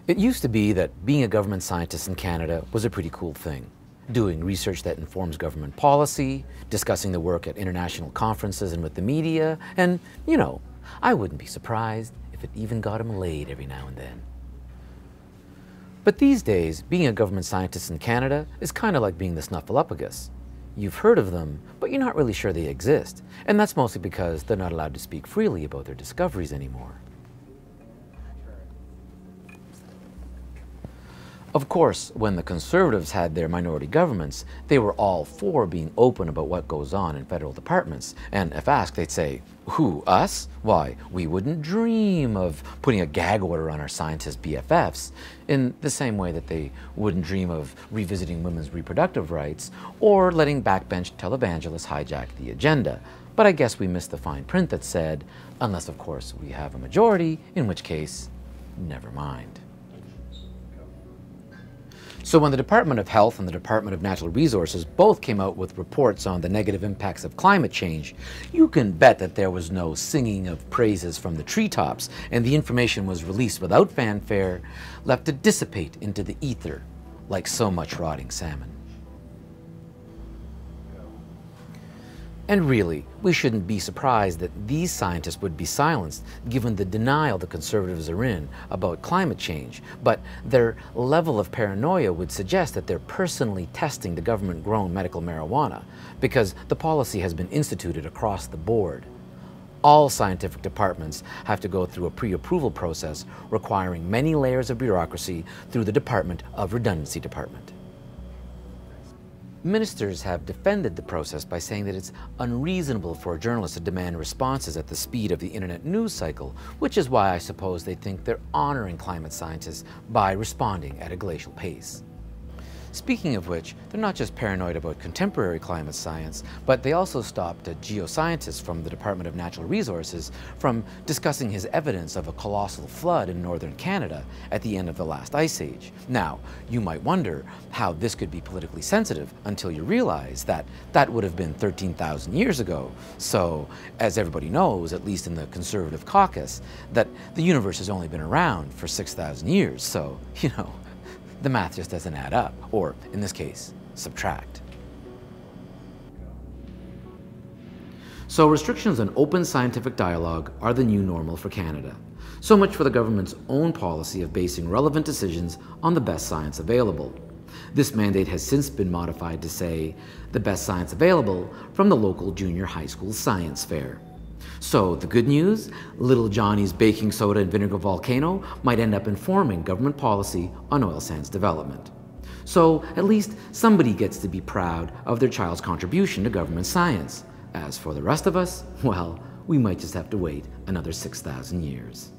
It used to be that being a government scientist in Canada was a pretty cool thing. Doing research that informs government policy, discussing the work at international conferences and with the media, and, you know, I wouldn't be surprised if it even got him laid every now and then. But these days, being a government scientist in Canada is kind of like being the Snuffleupagus. You've heard of them, but you're not really sure they exist, and that's mostly because they're not allowed to speak freely about their discoveries anymore. Of course, when the Conservatives had their minority governments, they were all for being open about what goes on in federal departments. And if asked, they'd say, "Who, us? Why, we wouldn't dream of putting a gag order on our scientist BFFs," in the same way that they wouldn't dream of revisiting women's reproductive rights or letting backbench televangelists hijack the agenda. But I guess we missed the fine print that said, unless of course we have a majority, in which case, never mind. So when the Department of Health and the Department of Natural Resources both came out with reports on the negative impacts of climate change, you can bet that there was no singing of praises from the treetops, and the information was released without fanfare, left to dissipate into the ether like so much rotting salmon. And really, we shouldn't be surprised that these scientists would be silenced given the denial the Conservatives are in about climate change, but their level of paranoia would suggest that they're personally testing the government-grown medical marijuana because the policy has been instituted across the board. All scientific departments have to go through a pre-approval process requiring many layers of bureaucracy through the Department of Redundancy Department. Ministers have defended the process by saying that it's unreasonable for journalists to demand responses at the speed of the internet news cycle, which is why I suppose they think they're honoring climate scientists by responding at a glacial pace. Speaking of which, they're not just paranoid about contemporary climate science, but they also stopped a geoscientist from the Department of Natural Resources from discussing his evidence of a colossal flood in northern Canada at the end of the last ice age. Now, you might wonder how this could be politically sensitive until you realize that that would have been 13,000 years ago. So, as everybody knows, at least in the Conservative caucus, that the universe has only been around for 6,000 years. So, you know, the math just doesn't add up, or in this case, subtract. So restrictions on open scientific dialogue are the new normal for Canada. So much for the government's own policy of basing relevant decisions on the best science available. This mandate has since been modified to say, the best science available from the local junior high school science fair. So the good news, little Johnny's baking soda and vinegar volcano might end up informing government policy on oil sands development. So at least somebody gets to be proud of their child's contribution to government science. As for the rest of us, well, we might just have to wait another 6,000 years.